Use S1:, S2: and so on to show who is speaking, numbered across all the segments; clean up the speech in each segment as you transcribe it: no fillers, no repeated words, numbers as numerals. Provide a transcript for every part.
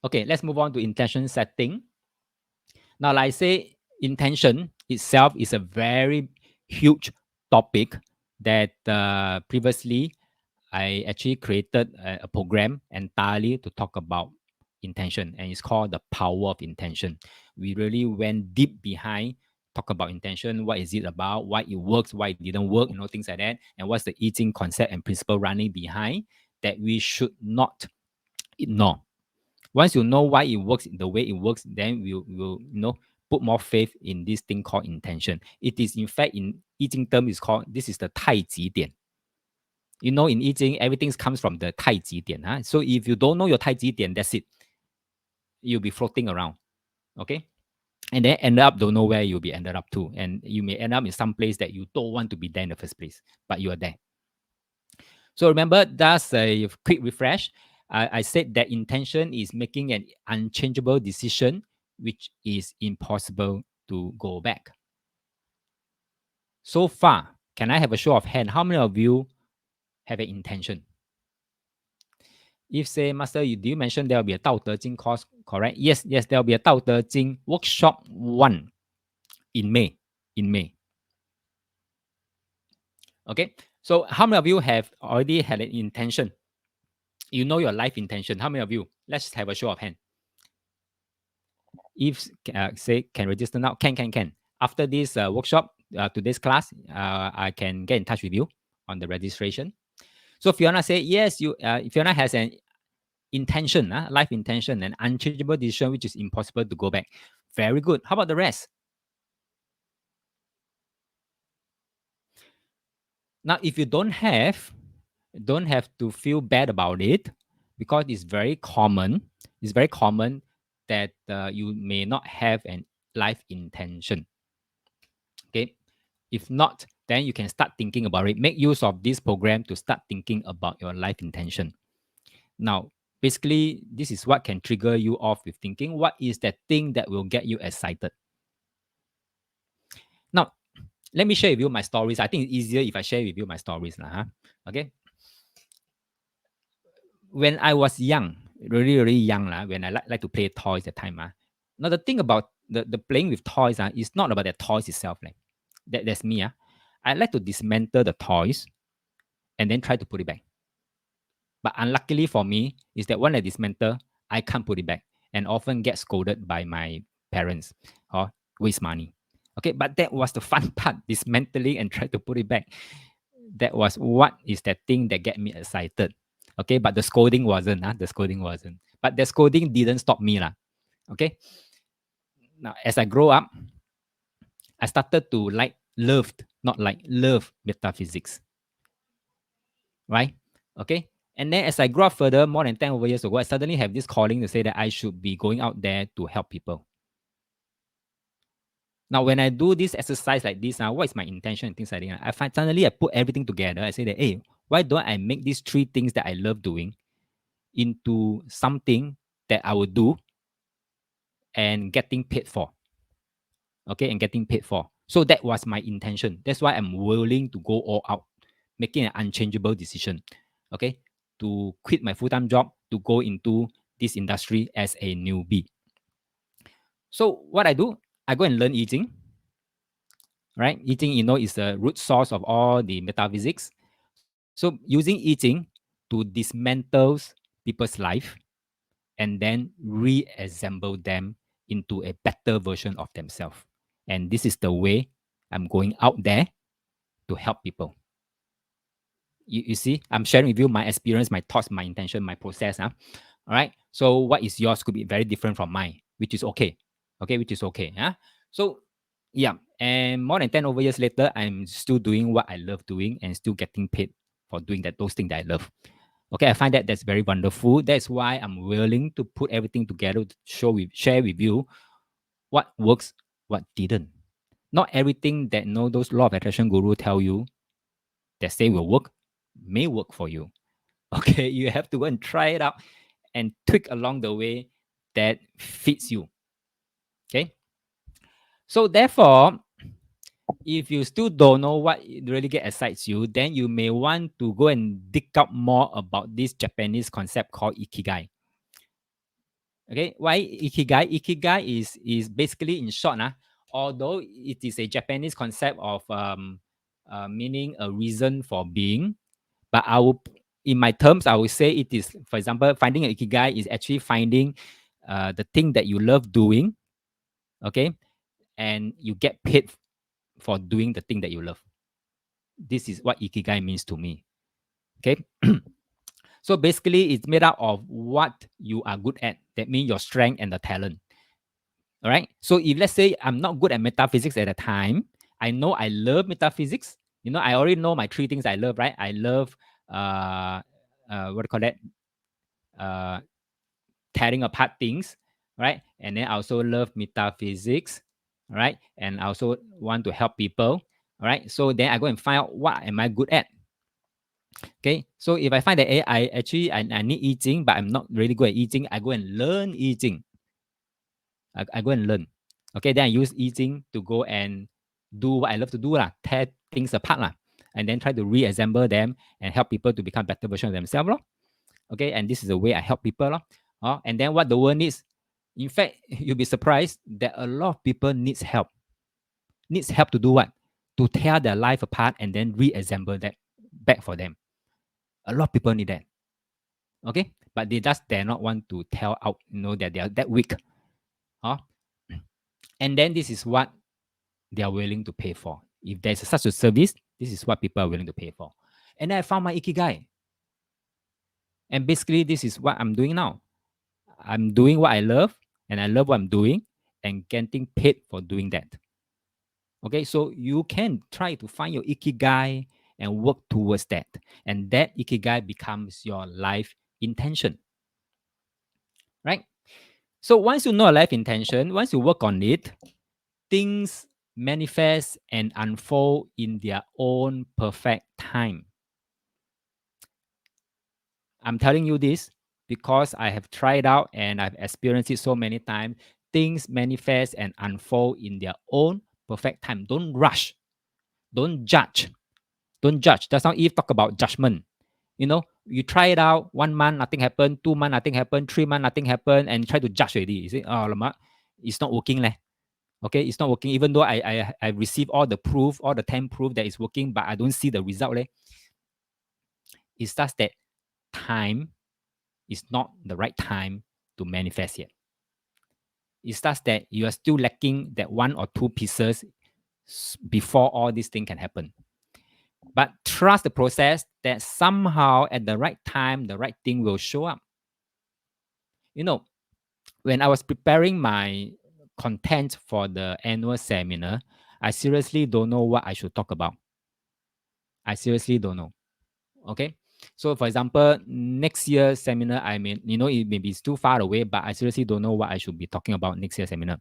S1: Okay, let's move on to intention setting. Now, like I say, intention itself is a very huge topic that previously I actually created a program entirely to talk about intention, and it's called the power of intention. We really went deep behind, talk about intention, what is it about, why it works, why it didn't work, things like that, and what's the eating concept and principle running behind that we should not ignore. Once you know why it works the way it works, then we'll put more faith in this thing called intention. It is in fact in eating term is called this is the 太极点. In eating, everything comes from the 太极点. Huh? So if you don't know your 太极点, that's it. You'll be floating around. Okay. And then end up don't know where you'll be ended up to. And you may end up in some place that you don't want to be there in the first place, but you are there. So remember, that's a quick refresh. I said that intention is making an unchangeable decision, which is impossible to go back. So far, can I have a show of hand? How many of you have an intention? If say, Master, do you mention there will be a 道德经 course, correct? Yes, there will be a 道德经 workshop 1 in May. Okay, so how many of you have already had an intention? You know your life intention. How many of you? Let's have a show of hand. If say can register now, can. After this workshop, today's class, I can get in touch with you on the registration. So Fiona say yes. Fiona has an intention, life intention, an unchangeable decision which is impossible to go back. Very good. How about the rest? Now, if you don't have to feel bad about it, because it's very common. It's very common that you may not have an life intention. Okay, if not, then you can start thinking about it. Make use of this program to start thinking about your life intention. Now, basically, this is what can trigger you off with thinking. What is that thing that will get you excited? Now, let me share with you my stories. I think it's easier if I share with you my stories. Okay. When I was young, really, really young, when I like to play toys at the time. Now, the thing about the playing with toys is not about the toys itself. That's me. I like to dismantle the toys and then try to put it back. But unluckily for me, is that when I dismantle, I can't put it back and often get scolded by my parents or waste money. Okay, but that was the fun part, dismantling and try to put it back. That was what is that thing that get me excited. Okay, but the scolding wasn't. The scolding wasn't. But the scolding didn't stop me. Okay. Now, as I grow up, I started to love metaphysics. Right? Okay. And then as I grow up further, more than 10 over years ago, I suddenly have this calling to say that I should be going out there to help people. Now, when I do this exercise like this, what is my intention and things like that? I find suddenly I put everything together. I say that, hey, why don't I make these 3 things that I love doing into something that I will do and getting paid for? Okay, and getting paid for. So that was my intention. That's why I'm willing to go all out, making an unchangeable decision. Okay, to quit my full-time job to go into this industry as a newbie. So what I do, I go and learn eating. Right, eating, is the root source of all the metaphysics. So using eating to dismantle people's life and then reassemble them into a better version of themselves. And this is the way I'm going out there to help people. You see, I'm sharing with you my experience, my thoughts, my intention, my process. All right. So what is yours could be very different from mine, which is okay. Okay, which is okay. So yeah. And more than 10 over years later, I'm still doing what I love doing and still getting paid for doing those things that I love. Okay, I find that that's very wonderful. That's why I'm willing to put everything together to share with you what works, what didn't. Not everything that those law of attraction guru tell you that say will work may work for you. Okay, you have to go and try it out and tweak along the way that fits you. Okay, so therefore, if you still don't know what really excites you, then you may want to go and dig up more about this Japanese concept called ikigai. Okay, why ikigai? Ikigai is basically in short, although it is a Japanese concept of meaning a reason for being, but in my terms, I would say it is, for example, finding an ikigai is actually finding the thing that you love doing, okay, and you get paid for doing the thing that you love. This is what ikigai means to me. Okay. So basically, it's made up of what you are good at. That means your strength and the talent. All right. So if let's say I'm not good at metaphysics at the time, I know I love metaphysics. I already know my three things I love, right? I love what do you call that? Uh, tearing apart things, right? And then I also love metaphysics, right? And I also want to help people, all right? So then I go and find out what am I good at. Okay, so if I find that I need eating, but I'm not really good at eating, I go and learn eating. I go and learn. Okay, then I use eating to go and do what I love to do, tear things apart, and then try to reassemble them and help people to become better version of themselves. Okay, and this is the way I help people. And then what the world needs, in fact, you'll be surprised that a lot of people needs help. Needs help to do what? To tear their life apart and then reassemble that back for them. A lot of people need that. Okay, but they just dare not want to tell out, that they are that weak. And then this is what they are willing to pay for. If there's such a service, this is what people are willing to pay for. And then I found my ikigai. And basically, this is what I'm doing now. I'm doing what I love, and I love what I'm doing, and getting paid for doing that. Okay, so you can try to find your ikigai and work towards that. And that ikigai becomes your life intention. Right? So once you know a life intention, once you work on it, things manifest and unfold in their own perfect time. I'm telling you this because I have tried out and I've experienced it so many times. Things manifest and unfold in their own perfect time. Don't rush. Don't judge. Don't judge. Just now Eve talk about judgment. You try it out 1 month, nothing happened. 2 months, nothing happened. 3 months, nothing happened, and try to judge already. You say, oh, lama, it's not working, leh. Okay, it's not working. Even though I receive all the proof, all the 10 proof that it's working, but I don't see the result, leh. It's just that time is not the right time to manifest yet. It's just that you are still lacking that 1 or 2 pieces before all this thing can happen. But trust the process that somehow at the right time, the right thing will show up. When I was preparing my content for the annual seminar, I seriously don't know what I should talk about. I seriously don't know. Okay. So for example, next year's seminar, it may be too far away, but I seriously don't know what I should be talking about next year's seminar.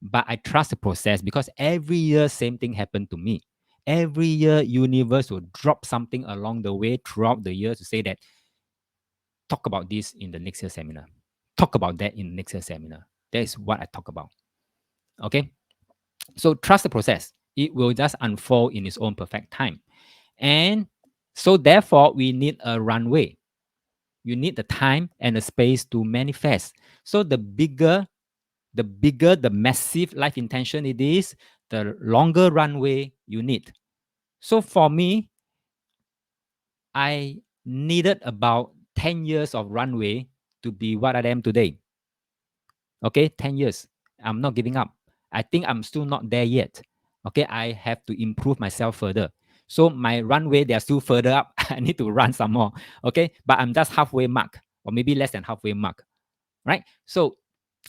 S1: But I trust the process because every year, same thing happened to me. Every year, universe will drop something along the way throughout the year to say that, talk about this in the next year's seminar. Talk about that in the next year's seminar. That is what I talk about. Okay. So trust the process. It will just unfold in its own perfect time. And so therefore, we need a runway. You need the time and the space to manifest. So the bigger, the massive life intention it is, the longer runway you need. So for me, I needed about 10 years of runway to be what I am today. Okay, 10 years. I'm not giving up. I think I'm still not there yet. Okay, I have to improve myself further. So my runway, they are still further up. I need to run some more. Okay, but I'm just halfway mark, or maybe less than halfway mark. Right? So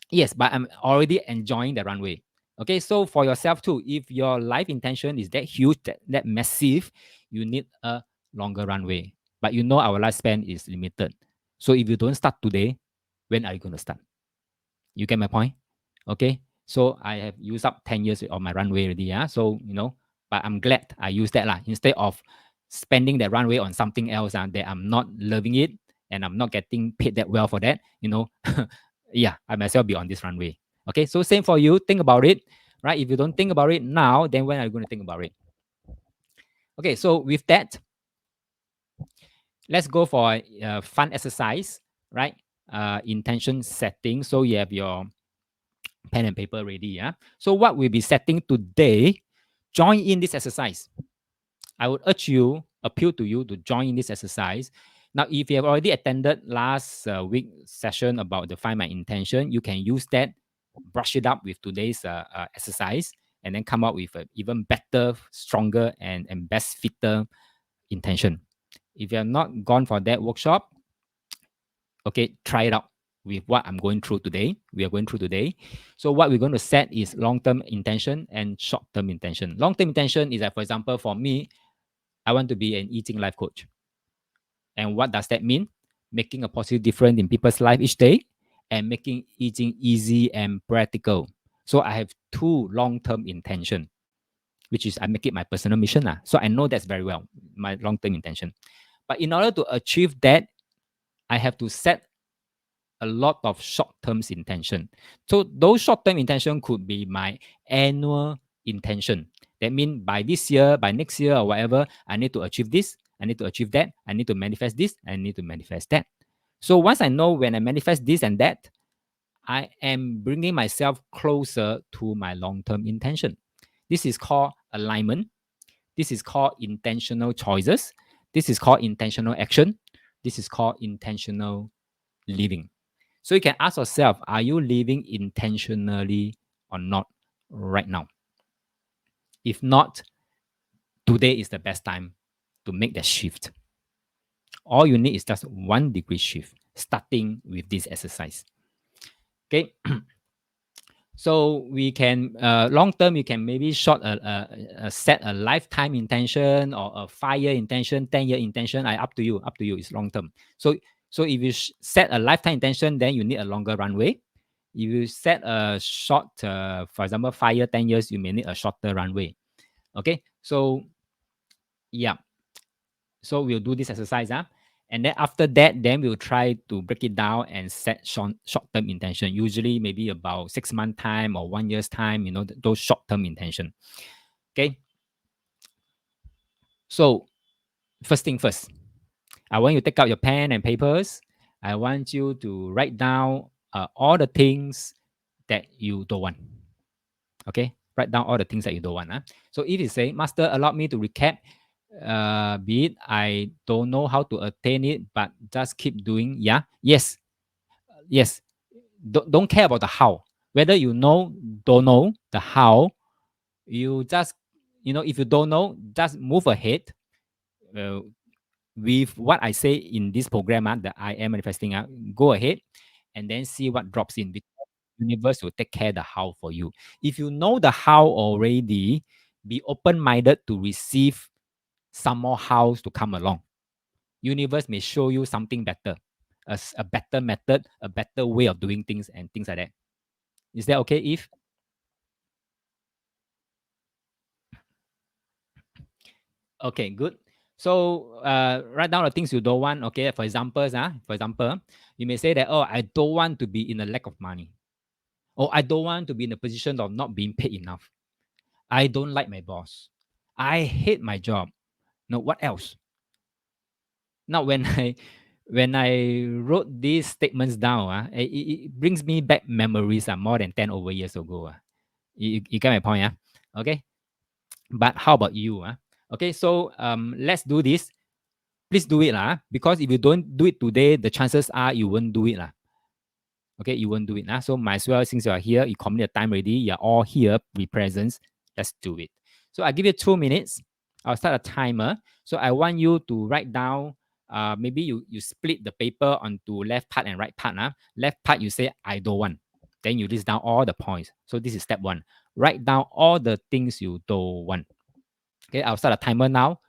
S1: yes, but I'm already enjoying the runway. Okay, so for yourself too, if your life intention is that huge, that massive, you need a longer runway. But our lifespan is limited. So if you don't start today, when are you going to start? You get my point? Okay. So I have used up 10 years of my runway already. Yeah. So, but I'm glad I used that instead of spending that runway on something else that I'm not loving it and I'm not getting paid that well for that, yeah, I might as well be on this runway. Okay. So same for you. Think about it. Right. If you don't think about it now, then when are you going to think about it? Okay. So with that, let's go for a fun exercise. Right. intention setting. So you have your pen and paper ready. Yeah. So what we'll be setting today, join in this exercise. I would appeal to you to join in this exercise. Now, if you have already attended last week session about the find my intention, you can use that, brush it up with today's exercise, and then come up with an even better, stronger, and best fitter intention. If you have not gone for that workshop, okay, try it out with what I'm going through today. We are going through today. So what we're going to set is long-term intention and short-term intention. Long-term intention is that, for example, for me, I want to be an eating life coach. And what does that mean? Making a positive difference in people's life each day and making eating easy and practical. So I have two long-term intention, which is I make it my personal mission. So I know that's very well, my long-term intention. But in order to achieve that, I have to set a lot of short-term intention. So those short-term intention could be my annual intention. That means by this year, by next year, or whatever, I need to achieve this, I need to achieve that, I need to manifest this, I need to manifest that. So once I know when I manifest this and that, I am bringing myself closer to my long-term intention. This is called alignment. This is called intentional choices. This is called intentional action. This is called intentional living. So you can ask yourself, are you living intentionally or not right now? If not, today is the best time to make that shift. All you need is just 1 degree shift, starting with this exercise. Okay. So we can long term, you can maybe set a lifetime intention or a 5-year intention, 10-year intention. Up to you. Up to you. It's long term. So if you set a lifetime intention, then you need a longer runway. If you set a short, for example, 5 year, 10 years, you may need a shorter runway. Okay. So yeah. So we'll do this exercise. And then after that, then we'll try to break it down and set short-term intention. Usually maybe about 6 month time or 1 year's time, those short-term intention. Okay. So first thing first, I want you to take out your pen and papers. I want you to write down all the things that you don't want. Okay. Write down all the things that you don't want. So if you say, Master, allow me to recap, be it I don't know how to attain it, but just keep doing. Yeah. Yes. Yes. Don't care about the how. Whether you don't know the how, you just, if you don't know, just move ahead uh, with what I say in this program, that I am manifesting. Go ahead and then see what drops in, because universe will take care of the how for you. If you know the how already, be open-minded to receive some more hows to come along. Universe may show you something better, a better method, a better way of doing things, and things like that. Is that okay, Eve? Okay, good. So write down the things you don't want. Okay, for example, you may say that, oh, I don't want to be in a lack of money. Or I don't want to be in a position of not being paid enough. I don't like my boss. I hate my job. No, what else? Now, when I wrote these statements down, it brings me back memories more than 10 over years ago. You get my point? Okay. But how about you? Okay, so let's do this. Please do it, because if you don't do it today, the chances are you won't do it. Okay, you won't do it. So might as well, since you are here, you commit the time already, you're all here, be present. Let's do it. So I give you 2 minutes. I'll start a timer. So I want you to write down, maybe you split the paper onto left part and right part. Left part, you say, I don't want. Then you list down all the points. So this is step 1. Write down all the things you don't want. Okay, I'll start a timer now.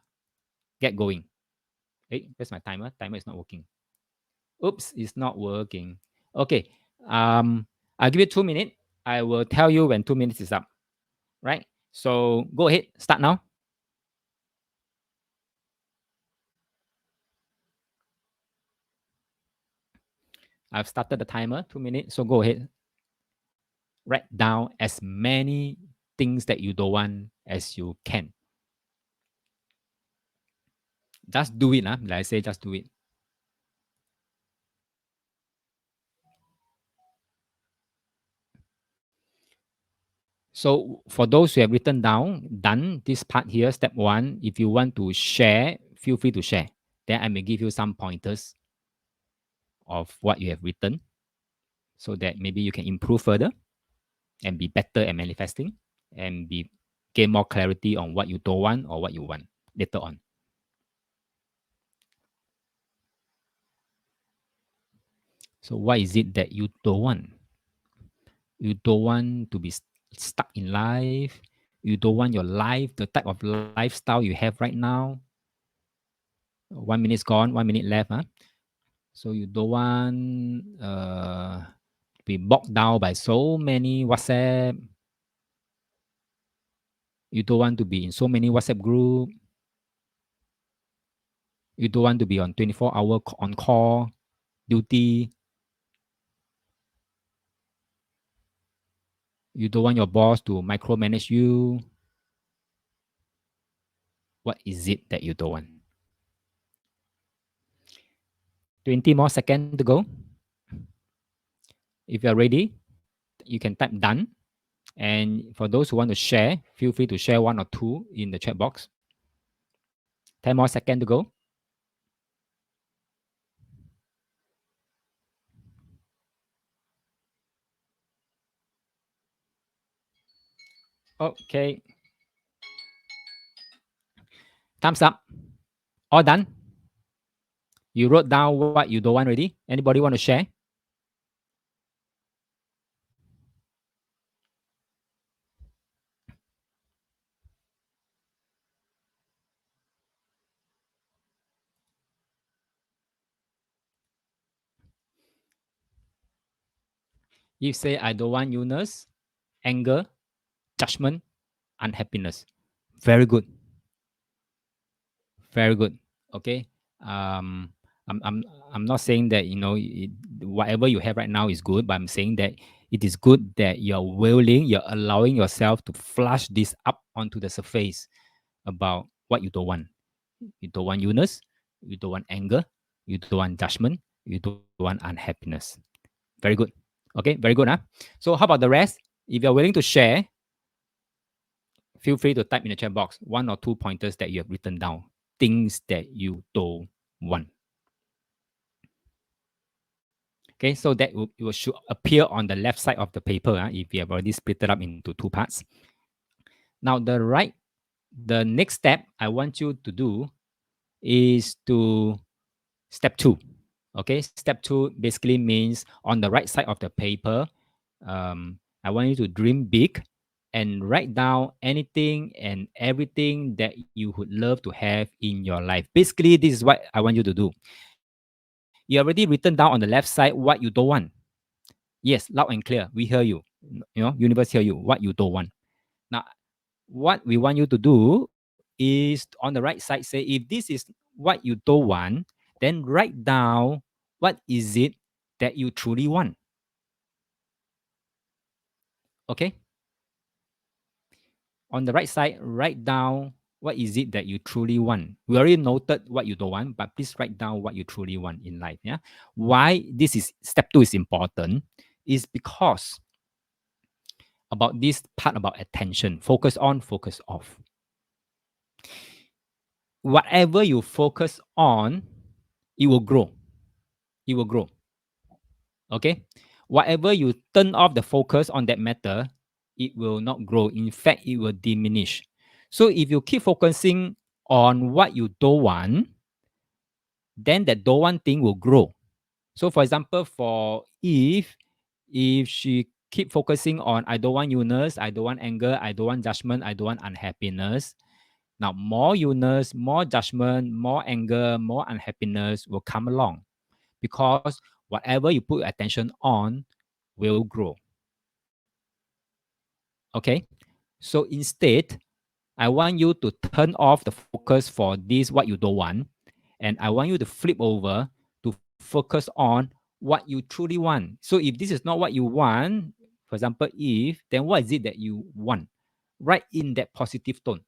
S1: Get going. Hey, where's my timer? Timer is not working. Oops, it's not working. Okay. I'll give you 2 minutes. I will tell you when 2 minutes is up. Right? So go ahead. Start now. I've started the timer. 2 minutes. So go ahead. Write down as many things that you don't want as you can. Just do it. Like I say, just do it. So for those who have written down, done this part here, step 1, if you want to share, feel free to share. Then I may give you some pointers of what you have written so that maybe you can improve further and be better at manifesting and gain more clarity on what you don't want or what you want later on. So what is it that you don't want? You don't want to be stuck in life. You don't want your life, the type of lifestyle you have right now. 1 minute's gone, 1 minute left. Huh? So you don't want to be bogged down by so many WhatsApp. You don't want to be in so many WhatsApp group. You don't want to be on 24-hour on call duty. You don't want your boss to micromanage you. What is it that you don't want? 20 more seconds to go. If you're ready, you can type done. And for those who want to share, feel free to share 1 or 2 in the chat box. 10 more seconds to go. Okay. Thumbs up. All done. You wrote down what you don't want already. Anybody want to share? You say, I don't want illness, anger, judgment, unhappiness. Very good. Very good. Okay. Um, I'm not saying that, whatever you have right now is good, but I'm saying that it is good that you're allowing yourself to flush this up onto the surface about what you don't want. You don't want illness, you don't want anger, you don't want judgment, you don't want unhappiness. Very good. Okay, very good. Huh? So how about the rest? If you're willing to share, feel free to type in the chat box 1 or 2 pointers that you have written down, things that you don't want. Okay, so that should appear on the left side of the paper if you have already split it up into 2 parts. Now, the next step I want you to do is to step 2. Okay, step 2 basically means on the right side of the paper, I want you to dream big and write down anything and everything that you would love to have in your life. Basically, this is what I want you to do. You already written down on the left side what you don't want. Yes, loud and clear. We hear you. Universe hear you. What you don't want. Now, what we want you to do is on the right side say, if this is what you don't want, then write down what is it that you truly want. Okay? On the right side, write down what is it that you truly want. We already noted what you don't want, but please write down what you truly want in life. Yeah. Why this is step 2 is important is because about this part about attention. Focus on, focus off. Whatever you focus on, it will grow. It will grow. Okay? Whatever you turn off the focus on that matter, it will not grow. In fact, it will diminish. So if you keep focusing on what you don't want, then that don't want thing will grow. So for example, for Eve, if she keep focusing on I don't want illness, I don't want anger, I don't want judgment, I don't want unhappiness. Now more illness, more judgment, more anger, more unhappiness will come along because whatever you put your attention on will grow. Okay? So instead, I want you to turn off the focus for this, what you don't want. And I want you to flip over to focus on what you truly want. So if this is not what you want, for example, if, then what is it that you want? Write in that positive tone.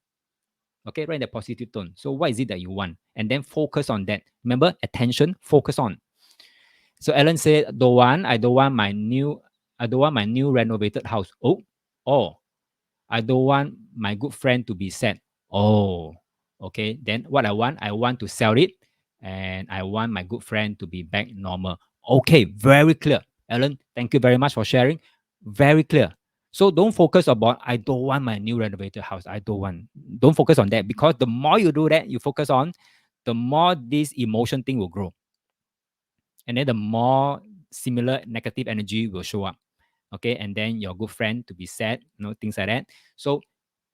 S1: Okay, write in that positive tone. So what is it that you want? And then focus on that. Remember, attention, focus on. So Alan said, I don't want my new renovated house. Oh, I don't want my good friend to be sad. Oh, okay. Then what I want to sell it, and I want my good friend to be back normal. Okay, very clear. Alan, thank you very much for sharing. Very clear. So don't focus about I don't want my new renovated house. I don't want. Don't focus on that, because the more you do that, you focus on, the more this emotion thing will grow, and then the more similar negative energy will show up. Okay, and then your good friend to be sad, things like that. So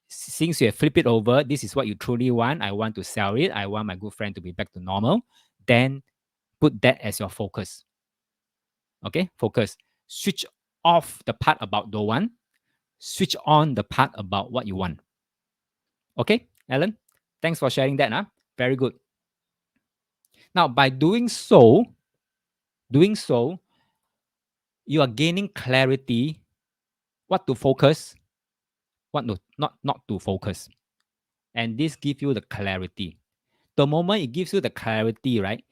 S1: since you have flipped it over, this is what you truly want. I want to sell it. I want my good friend to be back to normal. Then put that as your focus. Okay, focus. Switch off the part about don't want. Switch on the part about what you want. Okay, Alan, thanks for sharing that. Very good. Now, by doing so, you are gaining clarity, what to focus, what not to focus. And this gives you the clarity. The moment it gives you the clarity, right?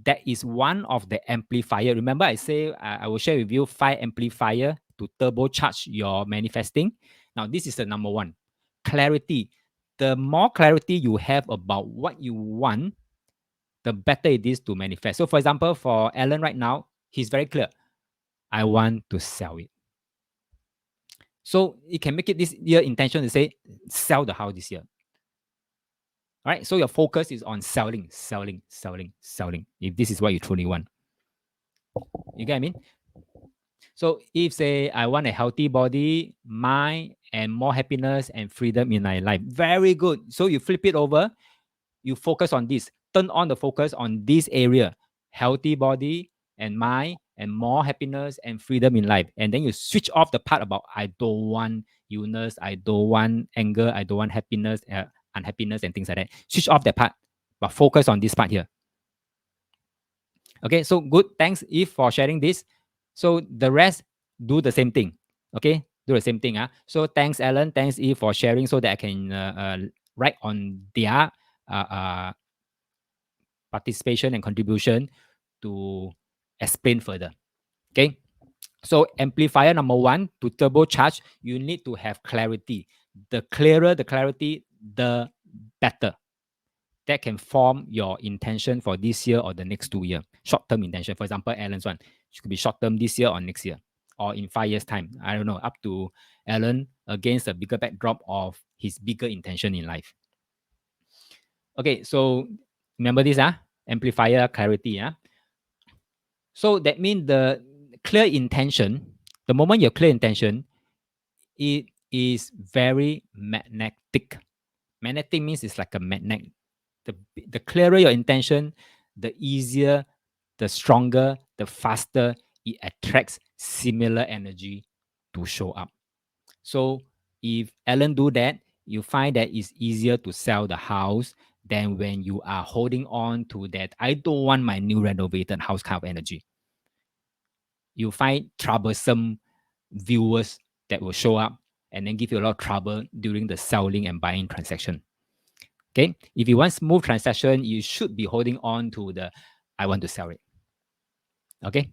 S1: That is one of the amplifier. Remember, I say I will share with you 5 amplifier to turbocharge your manifesting. Now, this is the number one. Clarity. The more clarity you have about what you want, the better it is to manifest. So, for example, for Alan right now, he's very clear. I want to sell it. So you can make it this year intention to say, sell the house this year. All right. So your focus is on selling, selling, selling, selling. If this is what you truly want. You get what I mean? So if say I want a healthy body, mind, and more happiness and freedom in my life. Very good. So you flip it over, you focus on this. Turn on the focus on this area. Healthy body and mind and more happiness and freedom in life. And then you switch off the part about I don't want illness, I don't want anger, I don't want happiness, unhappiness and things like that. Switch off that part, but focus on this part here. Okay, so good. Thanks, Eve, for sharing this. So the rest, do the same thing. Okay, do the same thing. So thanks, Alan. Thanks, Eve, for sharing so that I can write on their participation and contribution to explain further. Okay, so amplifier number one, to turbocharge, you need to have clarity. The clearer the clarity, the better. That can form your intention for this year or the next 2 years. Short-term intention. For example, Alan's one. It could be short-term this year or next year, or in 5 years' time. I don't know, up to Alan against a bigger backdrop of his bigger intention in life. Okay, so remember this, amplifier clarity. So that means the clear intention, the moment you clear intention, it is very magnetic. Magnetic means it's like a magnet. The clearer your intention, the easier, the stronger, the faster it attracts similar energy to show up. So if Alan do that, you find that it's easier to sell the house than when you are holding on to that I don't want my new renovated house kind of energy. You find troublesome viewers that will show up and then give you a lot of trouble during the selling and buying transaction. Okay, if you want smooth transaction, you should be holding on to the I want to sell it. Okay,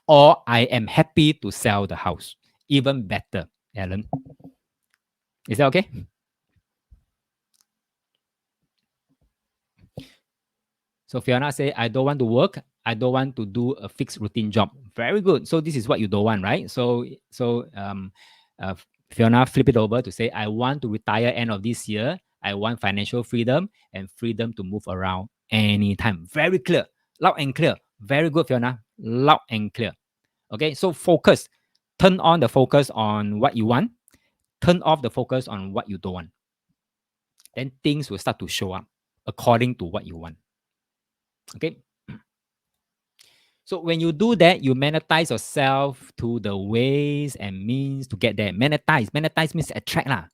S1: or I am happy to sell the house. Even better, Alan. Is that okay? So Fiona say, I don't want to work. I don't want to do a fixed routine job. Very good. So this is what you don't want, right? So Fiona flip it over to say, I want to retire end of this year. I want financial freedom and freedom to move around anytime. Very clear, loud and clear. Very good, Fiona. Loud and clear. Okay, so focus. Turn on the focus on what you want. Turn off the focus on what you don't want. Then things will start to show up according to what you want. Okay. So when you do that, you magnetize yourself to the ways and means to get there. Magnetize. Magnetize means attract lah.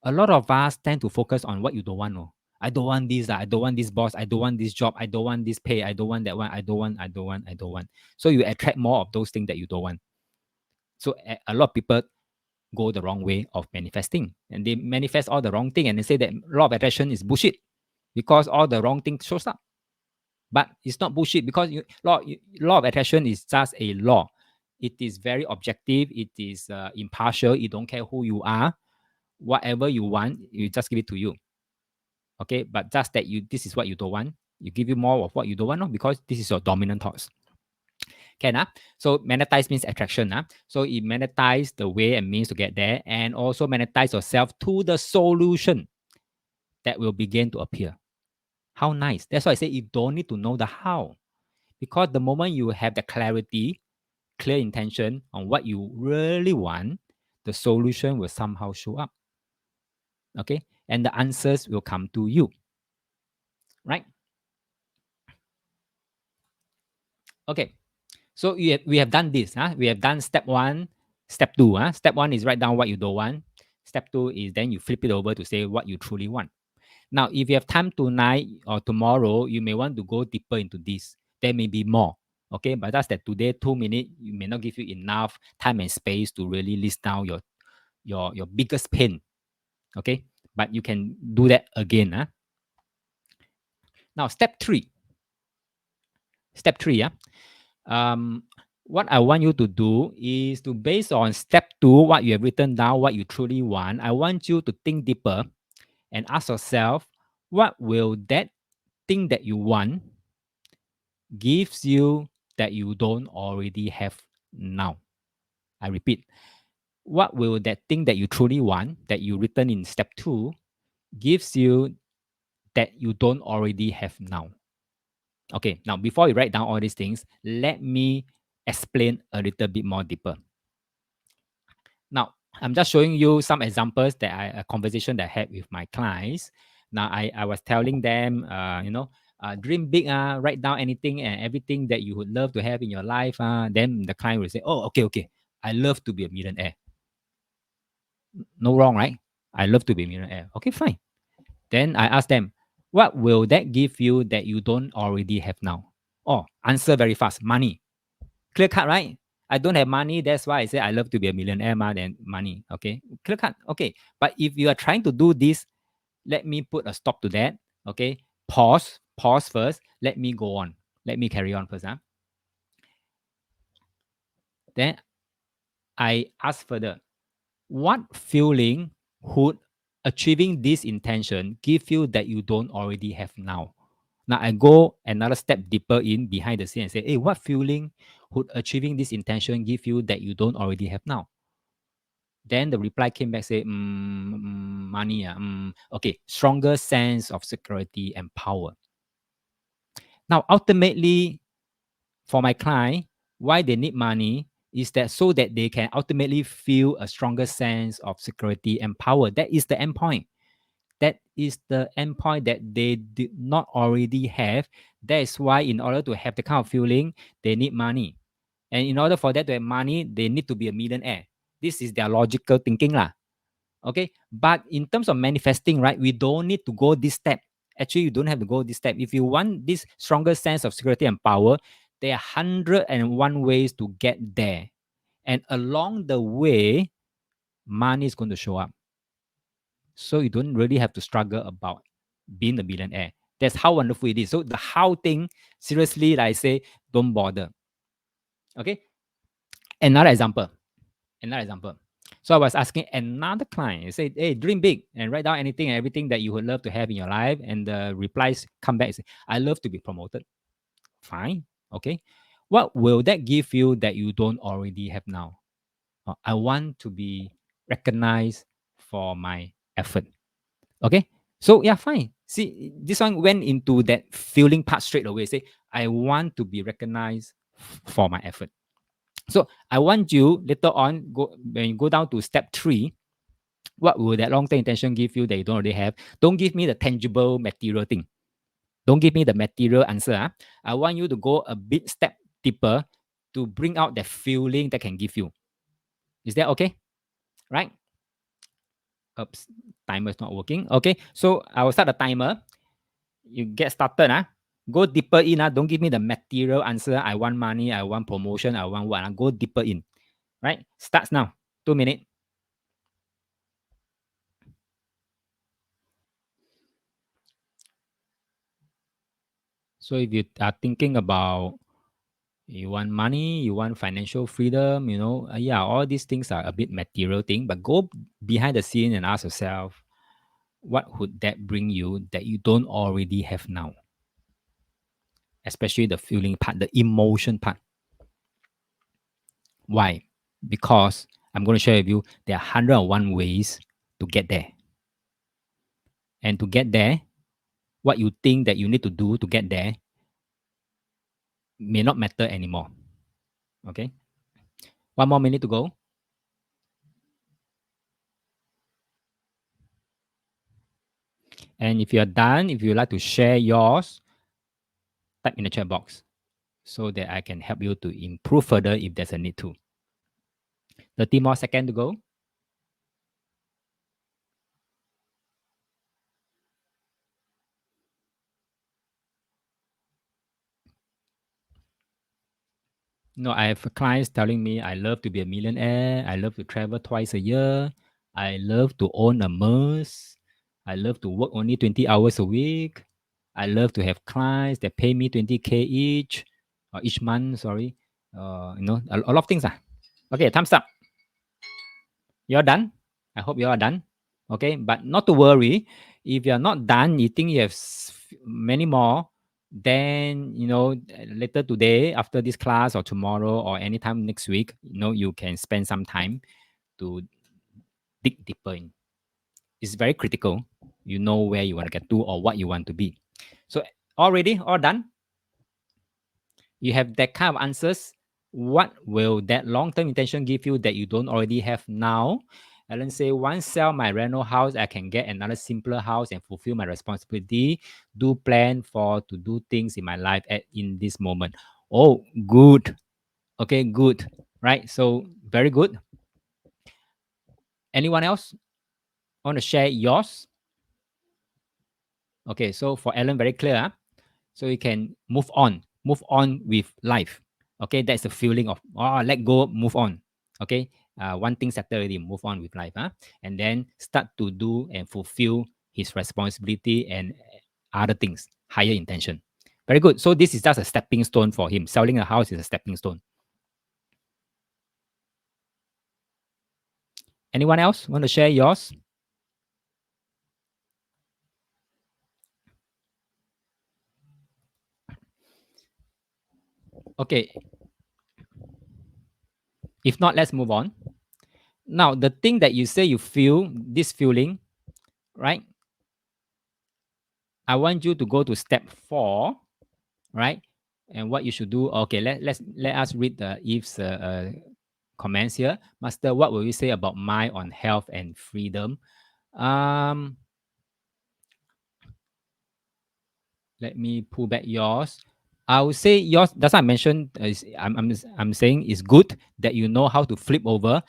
S1: A lot of us tend to focus on what you don't want. I don't want this. I don't want this boss. I don't want this job. I don't want this pay. I don't want that one. I don't want. So you attract more of those things that you don't want. So a lot of people go the wrong way of manifesting, and they manifest all the wrong thing, and they say that law of attraction is bullshit because all the wrong things shows up. But it's not bullshit because law of attraction is just a law. It is very objective. It is impartial. You don't care who you are. Whatever you want, you just give it to you. Okay, but just that this is what you don't want. You give you more of what you don't want, no? Because this is your dominant thoughts. Can so monetize means attraction. So it monetize the way and means to get there, and also monetize yourself to the solution that will begin to appear. How nice. That's why I say you don't need to know the how. Because the moment you have the clarity, clear intention on what you really want, the solution will somehow show up. Okay. And the answers will come to you. Right? Okay. So we have done this. We have done step one, step two. Step one is write down what you don't want. Step two is then you flip it over to say what you truly want. Now, if you have time tonight or tomorrow, you may want to go deeper into this. There may be more. Okay, but that's that today, 2 minutes, you may not give you enough time and space to really list down your biggest pain. Okay, but you can do that again. Now, step three. Step three, what I want you to do is to base on step two, what you have written down, what you truly want. I want you to think deeper and ask yourself, what will that thing that you want gives you that you don't already have now? I repeat, what will that thing that you truly want, that you written in step two, gives you that you don't already have now? Okay, now before you write down all these things, let me explain a little bit more deeper. Now, I'm just showing you some examples that a conversation that I had with my clients. Now, I was telling them, dream big, write down anything and everything that you would love to have in your life. Then the client will say, oh, okay. I love to be a millionaire. No wrong, right? I love to be a millionaire. Okay, fine. Then I ask them, what will that give you that you don't already have now? Oh, answer very fast. Money. Clear cut, right? I don't have money. That's why I say I love to be a millionaire more than money. Okay. Clear cut. Okay. But if you are trying to do this, let me put a stop to that. Okay. Pause first. Let me go on. Let me carry on first. Then I ask further, what feeling would achieving this intention give you that you don't already have now? Now I go another step deeper in behind the scene and say, hey, what feeling would achieving this intention give you that you don't already have now? Then the reply came back, say, money. Okay, stronger sense of security and power. Now, ultimately, for my client, why they need money is that so that they can ultimately feel a stronger sense of security and power. That is the end point. That is the end point that they did not already have. That is why, in order to have the kind of feeling, they need money. And in order for that to have money, they need to be a millionaire. This is their logical thinking, lah. Okay, but in terms of manifesting, right, we don't need to go this step. Actually, you don't have to go this step. If you want this stronger sense of security and power, there are 101 ways to get there, and along the way, money is going to show up. So you don't really have to struggle about being a billionaire. That's how wonderful it is. So the how thing, seriously, like I say, don't bother. Okay, another example. Another example. So I was asking another client, say, hey, dream big and write down anything and everything that you would love to have in your life. And the replies come back and say, I love to be promoted. Fine. Okay. What will that give you that you don't already have now? I want to be recognized for my effort. Okay. So yeah, fine. See, this one went into that feeling part straight away. Say, I want to be recognized for my effort. So I want you later on, when you go down to step three, what will that long-term intention give you that you don't already have? Don't give me the tangible material thing. Don't give me the material answer. I want you to go a bit step deeper to bring out the feeling that can give you. Is that okay? Right? Oops, timer is not working. Okay, so I will start the timer. You get started. Go deeper in. Don't give me the material answer. I want money. I want promotion. I want what. Go deeper in. Right? Starts now. 2 minutes. So if you are thinking about You want money, you want financial freedom, yeah, all these things are a bit material thing, but go behind the scene and ask yourself, what would that bring you that you don't already have now? Especially the feeling part, the emotion part. Why? Because I'm going to share with you, there are 101 ways to get there. And to get there, what you think that you need to do to get there may not matter anymore. Okay? One more minute to go. And if you're done, if you'd like to share yours, type in the chat box so that I can help you to improve further if there's a need to. 30 more seconds to go. No, I have clients telling me I love to be a millionaire. I love to travel twice a year. I love to own a Merc. I love to work only 20 hours a week. I love to have clients that pay me 20K each, or each month, sorry. A lot of things. Okay, thumbs up. You're done. I hope you are done. Okay, but not to worry. If you're not done, you think you have many more, then later today, after this class, or tomorrow, or anytime next week, you can spend some time to dig deeper in. It's very critical. You know where you want to get to or what you want to be. So already, all done. You have that kind of answers. What will that long-term intention give you that you don't already have now? Alan say, once sell my rental house, I can get another simpler house and fulfill my responsibility. Do plan for to do things in my life in this moment. Oh, good. Okay, good. Right. So very good. Anyone else want to share yours? Okay, so for Alan, very clear. So you can move on with life. Okay, that's the feeling of let go, move on. Okay, one thing settled already, move on with life, and then start to do and fulfill his responsibility and other things, higher intention. Very good. So this is just a stepping stone for him. Selling a house is a stepping stone. Anyone else want to share yours? Okay. If not, let's move on. Now, the thing that you say you feel, this feeling, right? I want you to go to step 4, right? And what you should do. Okay, let us read the Eve's comments here. Master, what will you say about mind on health and freedom? Um, let me pull back yours. I would say yours. That's what I mentioned. I'm saying it's good that you know how to flip over,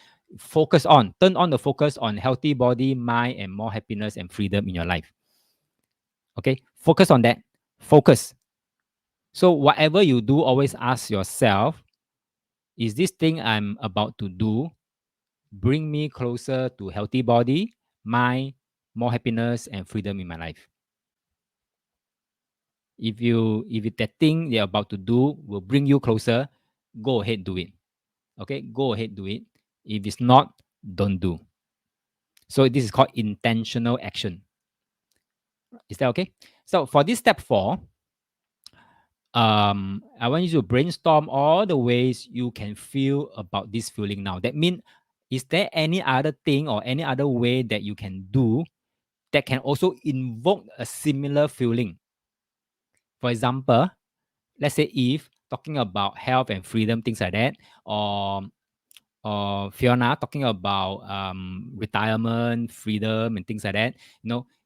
S1: turn on the focus on healthy body, mind, and more happiness and freedom in your life. Okay, focus on that. Focus. So whatever you do, always ask yourself, is this thing I'm about to do bring me closer to healthy body, mind, more happiness and freedom in my life? If that thing you're about to do will bring you closer, go ahead, do it. Okay, go ahead, do it. If it's not, don't do. So this is called intentional action. Is that okay? So for this step 4, I want you to brainstorm all the ways you can feel about this feeling now. That means, is there any other thing or any other way that you can do that can also invoke a similar feeling? For example, let's say if talking about health and freedom, things like that, or Fiona talking about retirement, freedom, and things like that,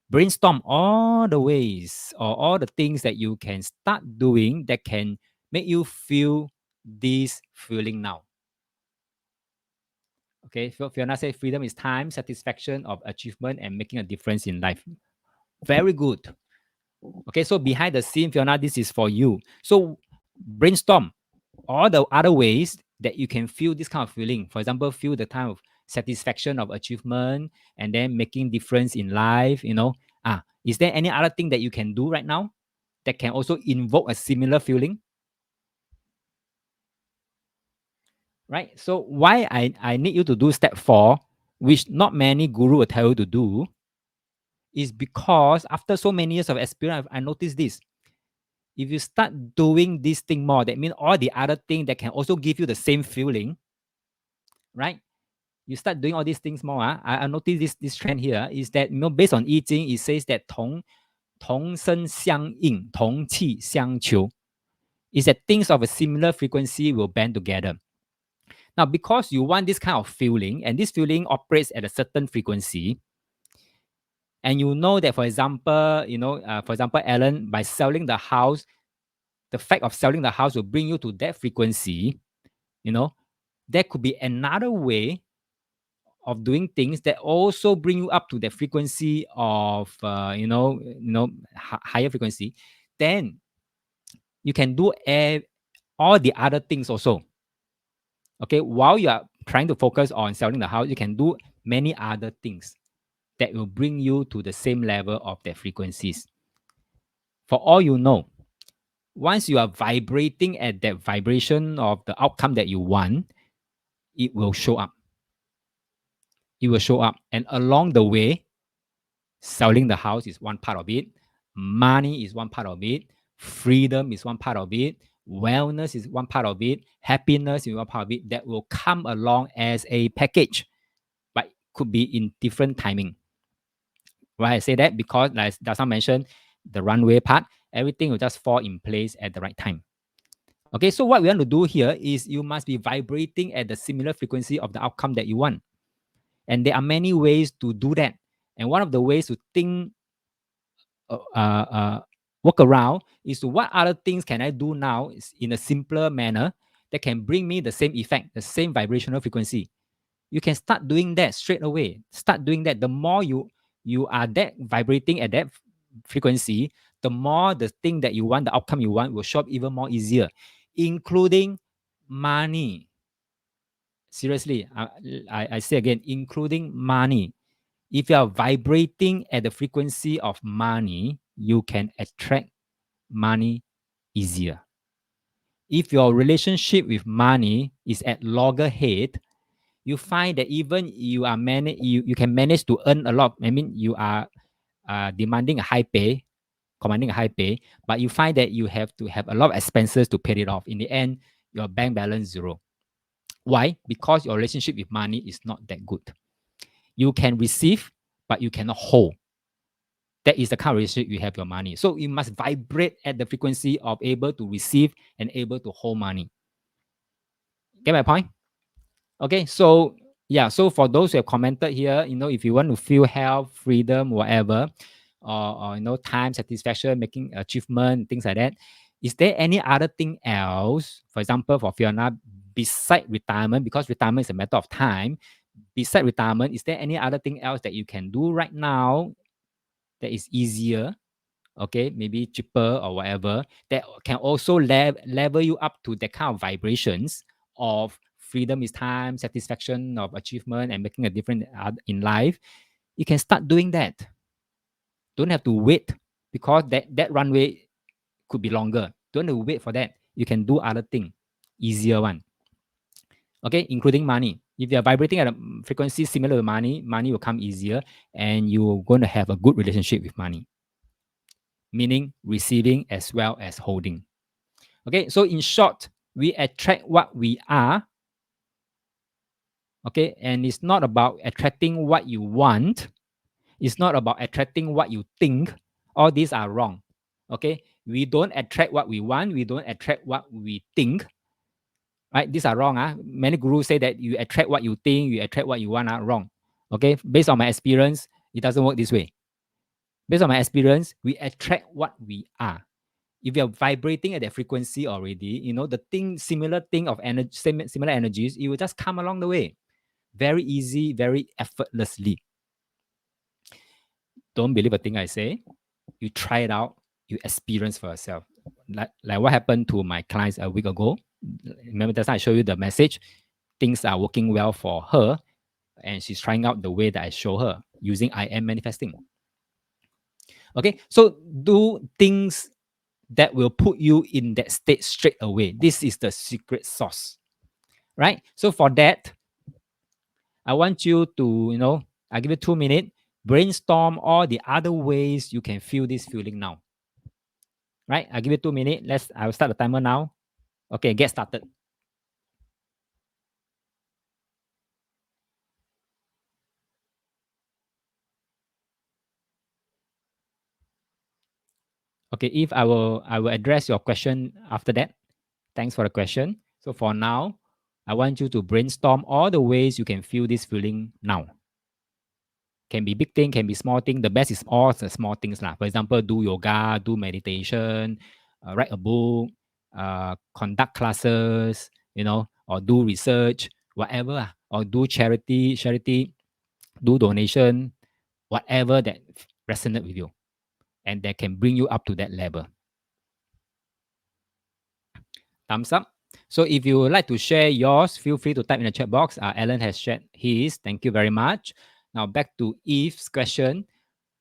S1: brainstorm all the ways or all the things that you can start doing that can make you feel this feeling now. Okay, Fiona said freedom is time, satisfaction of achievement, and making a difference in life. Very good. Okay, so behind the scene, Fiona, this is for you. So brainstorm all the other ways that you can feel this kind of feeling. For example, feel the kind of satisfaction of achievement and then making difference in life. Is there any other thing that you can do right now that can also invoke a similar feeling? right? So why I need you to do step 4, which not many guru will tell you to do, is because after so many years of experience, I noticed this. If you start doing this thing more, that means all the other thing that can also give you the same feeling, right? You start doing all these things more. I noticed this trend here is that, based on I Ching, it says that 同声相应, 同气相求, is that things of a similar frequency will band together. Now, because you want this kind of feeling, and this feeling operates at a certain frequency, and you know that, for example, Alan, by selling the house, the fact of selling the house will bring you to that frequency. There could be another way of doing things that also bring you up to the frequency of higher frequency. Then you can do all the other things also. Okay, while you are trying to focus on selling the house, you can do many other things that will bring you to the same level of their frequencies. For all you know, once you are vibrating at that vibration of the outcome that you want, it will show up. It will show up. And along the way, selling the house is one part of it. Money is one part of it. Freedom is one part of it. Wellness is one part of it. Happiness is one part of it that will come along as a package, but could be in different timing. Why I say that? Because, like Dasan mentioned, the runway part, everything will just fall in place at the right time. Okay, so what we want to do here is you must be vibrating at the similar frequency of the outcome that you want. And there are many ways to do that. And one of the ways to think, work around is to what other things can I do now in a simpler manner that can bring me the same effect, the same vibrational frequency. You can start doing that straight away. Start doing that. The more you are that vibrating at that frequency, the more the thing that you want, the outcome you want, will show up even more easier, including money. Seriously, I say again, including money. If you are vibrating at the frequency of money, you can attract money easier. If your relationship with money is at loggerhead, you find that even you can manage to earn a lot. I mean, you are demanding a high pay, commanding a high pay, but you find that you have to have a lot of expenses to pay it off. In the end, your bank balance zero. Why? Because your relationship with money is not that good. You can receive, but you cannot hold. That is the kind of relationship you have your money. So you must vibrate at the frequency of able to receive and able to hold money. Get my point? Okay, so yeah, so for those who have commented here, if you want to feel health, freedom, whatever, or time, satisfaction, making achievement, things like that, is there any other thing else, for example, for Fiona, beside retirement, because retirement is a matter of time, beside retirement, is there any other thing else that you can do right now that is easier, okay, maybe cheaper or whatever, that can also level you up to that kind of vibrations of freedom is time, satisfaction of achievement, and making a difference in life? You can start doing that. Don't have to wait, because that runway could be longer. Don't have to wait for that. You can do other thing, easier one. Okay, including money. If you're vibrating at a frequency similar to money, money will come easier, and you're going to have a good relationship with money, meaning receiving as well as holding. Okay, so in short, we attract what we are. Okay, and it's not about attracting what you want. It's not about attracting what you think. All these are wrong. Okay, we don't attract what we want. We don't attract what we think. Right? These are wrong. Many gurus say that you attract what you think, you attract what you want. Wrong. Okay, based on my experience, it doesn't work this way. Based on my experience, we attract what we are. If you're vibrating at that frequency already, the similar thing of energy, similar energies, it will just come along the way. Very easy, very effortlessly. Don't believe a thing I say. You try it out, you experience for yourself. Like what happened to my clients a week ago. Remember that's I showed you the message. Things are working well for her, and she's trying out the way that I show her using I am manifesting. Okay, so do things that will put you in that state straight away. This is the secret sauce, right? So for that, I want you to, I give you 2 minutes, brainstorm all the other ways you can feel this feeling now. Right? I give you 2 minutes. I will start the timer now. Okay, get started. Okay, if I will address your question after that. Thanks for the question. So for now, I want you to brainstorm all the ways you can feel this feeling now. Can be big thing, can be small thing. The best is all the small things lah. For example, do yoga, do meditation, write a book, conduct classes, or do research, whatever, or do charity, do donation, whatever that resonate with you, and that can bring you up to that level. Thumbs up. So if you would like to share yours, feel free to type in the chat box. Alan has shared his. Thank you very much. Now back to Eve's question.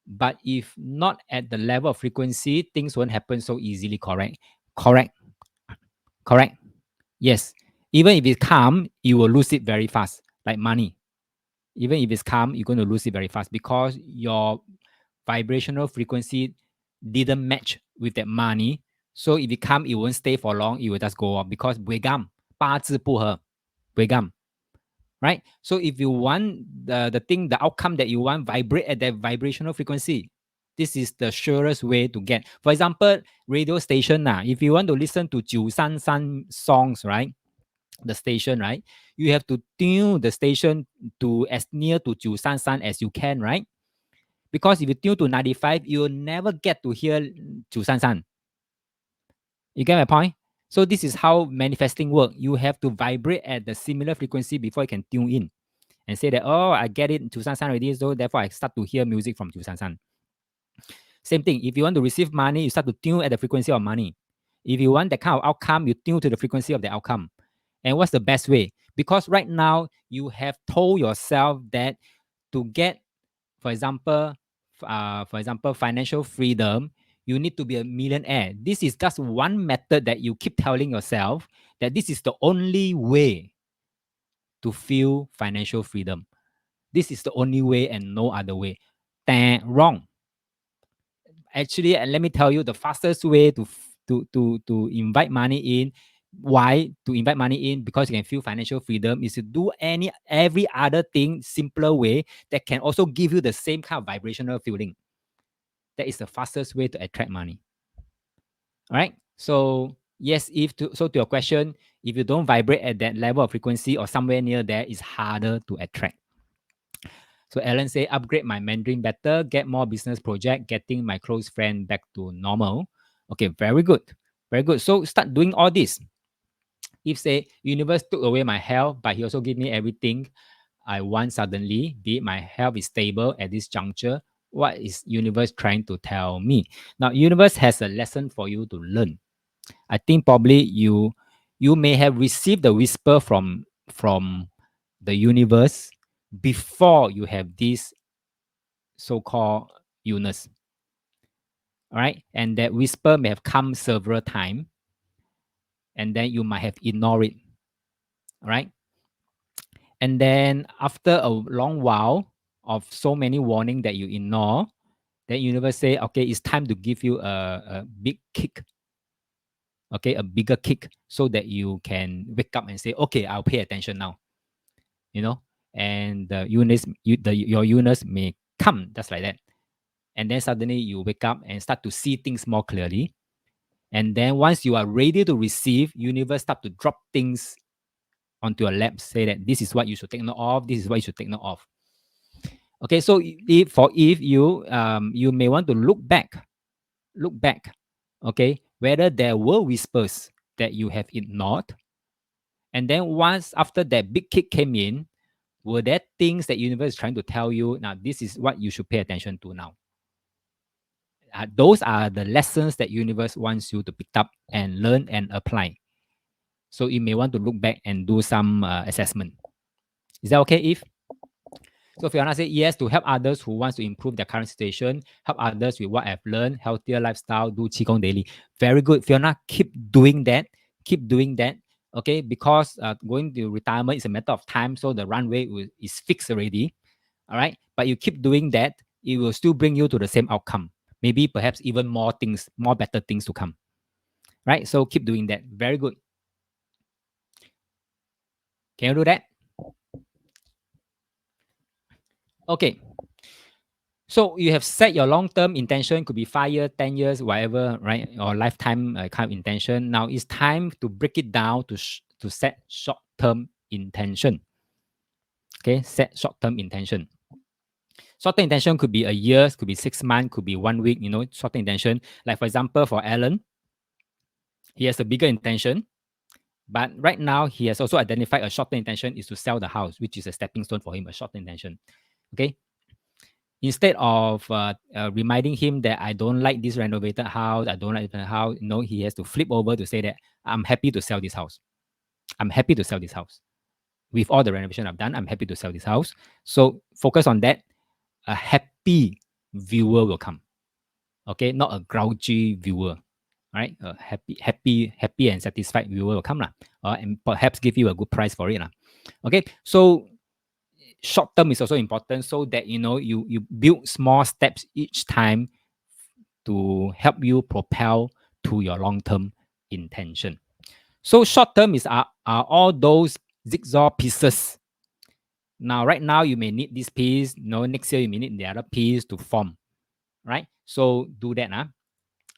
S1: But if not at the level of frequency, things won't happen so easily, correct? Correct. Correct. Yes. Even if it's calm, you will lose it very fast, like money. Even if it's calm, you're going to lose it very fast because your vibrational frequency didn't match with that money. So if it come, it won't stay for long. It will just go off because 八字不合， right? So if you want the outcome that you want vibrate at that vibrational frequency, this is the surest way to get. For example, radio station, if you want to listen to 933 songs, right? The station, right? You have to tune the station to as near to 933 as you can, right? Because if you tune to 95, you'll never get to hear 933. You get my point? So this is how manifesting work. You have to vibrate at the similar frequency before you can tune in and say that, oh, I get it 933 already, so therefore I start to hear music from 933. Same thing. If you want to receive money, you start to tune at the frequency of money. If you want that kind of outcome, you tune to the frequency of the outcome. And what's the best way? Because right now you have told yourself that to get, for example, financial freedom, you need to be a millionaire. This is just one method that you keep telling yourself that this is the only way to feel financial freedom. This is the only way and no other way. Wrong. Actually, let me tell you the fastest way to invite money in. Why to invite money in? Because you can feel financial freedom is to do every other thing simpler way that can also give you the same kind of vibrational feeling. That is the fastest way to attract money. All right. So yes, to your question, if you don't vibrate at that level of frequency or somewhere near there, it's harder to attract. So Alan say, upgrade my Mandarin better, get more business project, getting my close friend back to normal. Okay, very good. Very good. So start doing all this. If say universe took away my health, but he also gave me everything I want suddenly, be it my health is stable at this juncture, what is universe trying to tell me? Now, universe has a lesson for you to learn. I think probably you may have received the whisper from the universe before you have this so-called illness. All right. And that whisper may have come several times. And then you might have ignored it. All right. And then after a long while of so many warning that you ignore, then universe say, okay, it's time to give you a big kick. Okay, a bigger kick so that you can wake up and say, okay, I'll pay attention now. And your illness may come just like that. And then suddenly you wake up and start to see things more clearly. And then once you are ready to receive, universe start to drop things onto your lap, say that this is what you should take note of, this is what you should take note of. Okay, so if you may want to look back, okay, whether there were whispers that you have ignored. And then once after that big kick came in, were there things that universe is trying to tell you, now this is what you should pay attention to now? Those are the lessons that universe wants you to pick up and learn and apply. So you may want to look back and do some assessment. Is that okay, Eve? So Fiona said yes, to help others who wants to improve their current situation, help others with what I've learned, healthier lifestyle, do Qigong daily. Very good, Fiona. Keep doing that. Okay, because going to retirement is a matter of time, so the runway is fixed already. All right, but you keep doing that, it will still bring you to the same outcome. Maybe perhaps even more things, more better things to come. Right, so keep doing that. Very good. Can you do that? Okay. So you have set your long-term intention, could be 5 years, 10 years, whatever, right? Or lifetime kind of intention. Now it's time to break it down to set short-term intention. Okay, set short-term intention. Short-term intention could be a year, could be 6 months, could be 1 week. Short-term intention. Like for example, for Alan, he has a bigger intention, but right now he has also identified a short-term intention is to sell the house, which is a stepping stone for him, a short-term intention. Okay, instead of reminding him that I don't like this renovated house, I don't like the house, he has to flip over to say that I'm happy to sell this house. I'm happy to sell this house. With all the renovation I've done, I'm happy to sell this house. So focus on that. A happy viewer will come. Okay, not a grouchy viewer. Right? A happy and satisfied viewer will come. And perhaps give you a good price for it. Okay, so short term is also important so that you build small steps each time to help you propel to your long term intention. So short term are all those jigsaw pieces. Now, right now you may need this piece. Next year you may need the other piece to form. Right? So do that.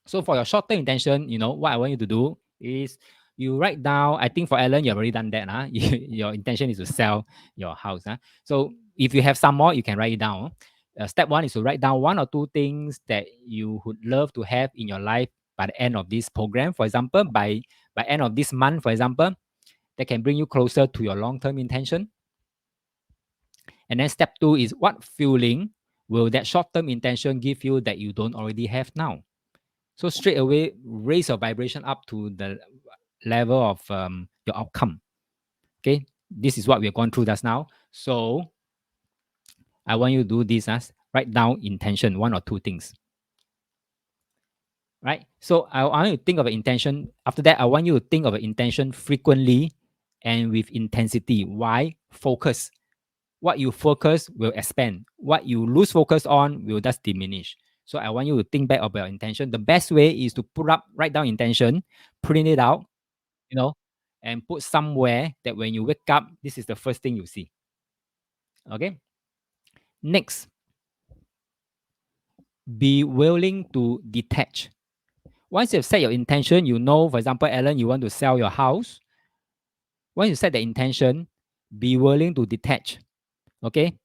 S1: So for your short term intention, what I want you to do is you write down. I think for Alan, you've already done that. Your intention is to sell your house. So if you have some more, you can write it down. Step one is to write down 1 or 2 things that you would love to have in your life by the end of this program. For example, by end of this month, for example, that can bring you closer to your long term intention. And then step 2 is what feeling will that short term intention give you that you don't already have now? So straight away, raise your vibration up to the level of your outcome. Okay, this is what we have gone through just now. So I want you to do this as write down intention, 1 or 2 things. Right. So I want you to think of an intention. After that, I want you to think of an intention frequently and with intensity. Why? Focus. What you focus will expand. What you lose focus on will just diminish. So I want you to think back about intention. The best way is to write down intention, print it out, and put somewhere that when you wake up, this is the first thing you see. Okay. Next, be willing to detach. Once you've set your intention, for example, Alan, you want to sell your house. Once you set the intention, be willing to detach. Okay.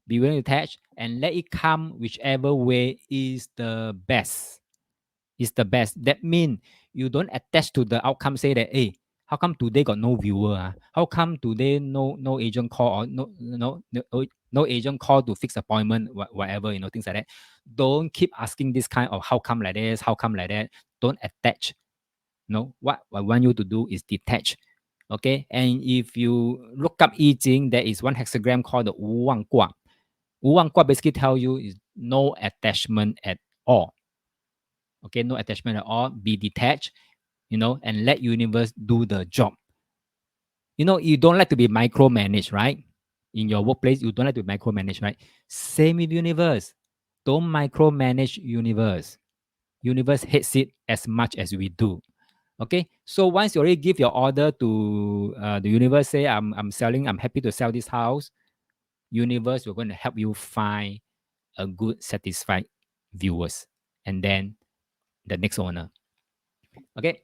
S1: Be willing to detach and let it come whichever way is the best. Is the best. That means you don't attach to the outcome, say that, hey, how come today got no viewer? How come today no agent call or no agent call to fix appointment, whatever, things like that. Don't keep asking this kind of how come like this, how come like that. Don't attach. No, what I want you to do is detach. Okay, and if you look up I Ching, there is one hexagram called the Wu Wang Gua. Wu Wang Gua basically tell you is no attachment at all. Okay, no attachment at all. Be detached, and let universe do the job. You don't like to be micromanaged, right? In your workplace, you don't like to be micromanaged, right? Same with universe. Don't micromanage universe. Universe hates it as much as we do. Okay, so once you already give your order to the universe, say I'm happy to sell this house. Universe will going to help you find a good, satisfied viewers, and then the next owner. Okay,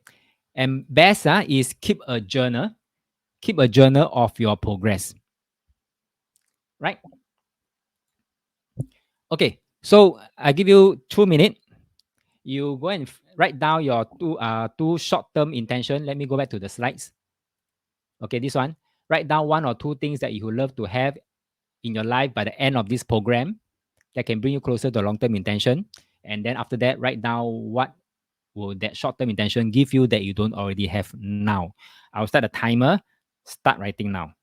S1: and best is keep a journal. Keep a journal of your progress. Right. Okay, so I give you 2 minutes. You go and write down your two short-term intention. Let me go back to the slides. Okay, this one. Write down 1 or 2 things that you would love to have in your life by the end of this program that can bring you closer to long-term intention. And then after that, write down what will that short-term intention give you that you don't already have now. I'll start a timer. Start writing now.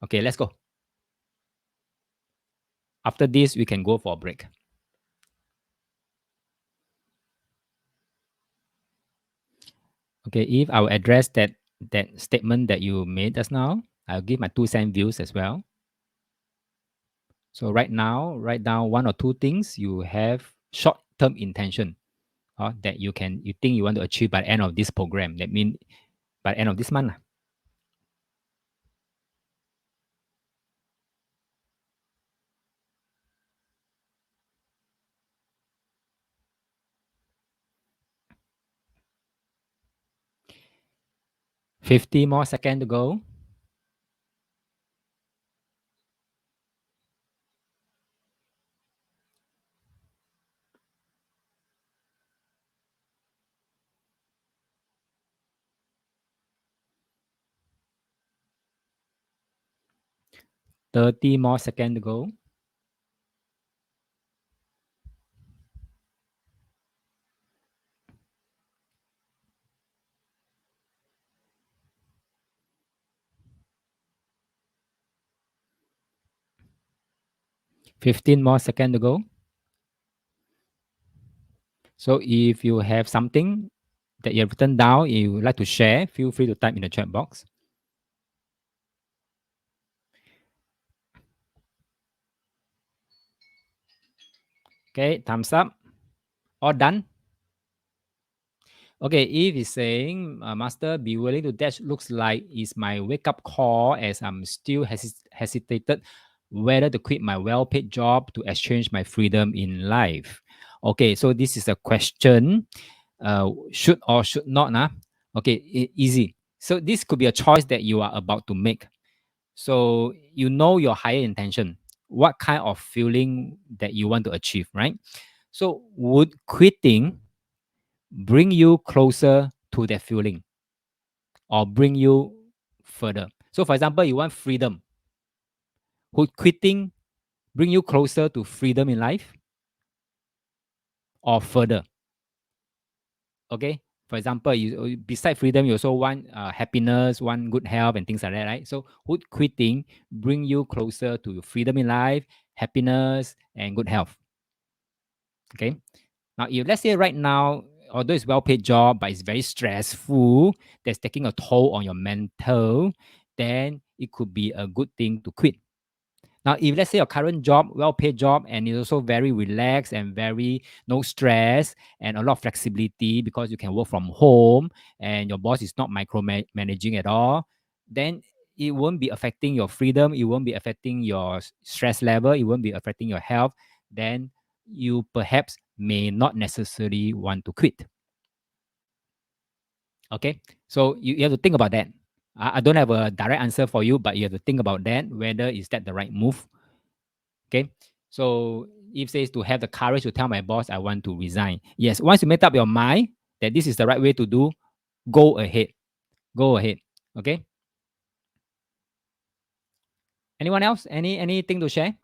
S1: Okay, let's go. After this, we can go for a break. Okay, if I will address that that statement that you made just now. I'll give my 2 cent views as well. So right now, write down 1 or 2 things you have short-term intention that you think you want to achieve by the end of this program. That means by the end of this month. 50 more seconds to go. 30 more seconds to go. 15 more seconds to go. So if you have something that you have written down, you would like to share, feel free to type in the chat box. Okay, thumbs up. All done. Okay, if it's saying, Master, be willing to dash looks like is my wake up call as I'm still hesitated whether to quit my well paid job to exchange my freedom in life. Okay, so this is a question. Should or should not? Nah? Okay, easy. So this could be a choice that you are about to make. So you know your higher intention, what kind of feeling that you want to achieve, right? So would quitting bring you closer to that feeling or bring you further? So for example, you want freedom. Would quitting bring you closer to freedom in life or further? Okay. For example, you beside freedom, you also want happiness, want good health, and things like that, right? So, would quitting bring you closer to freedom in life, happiness, and good health? Okay. Now, if let's say right now, although it's well-paid job, but it's very stressful, that's taking a toll on your mental, then it could be a good thing to quit. Now, if let's say your current job, well-paid job, and it's also very relaxed and very no stress and a lot of flexibility because you can work from home and your boss is not micromanaging at all, then it won't be affecting your freedom. It won't be affecting your stress level. It won't be affecting your health. Then you perhaps may not necessarily want to quit. Okay, so you have to think about that. I don't have a direct answer for you, but you have to think about that. Whether is that the right move? Okay. So if says to have the courage to tell my boss I want to resign. Yes, once you make up your mind that this is the right way to do, go ahead. Go ahead. Okay. Anyone else? Anything to share?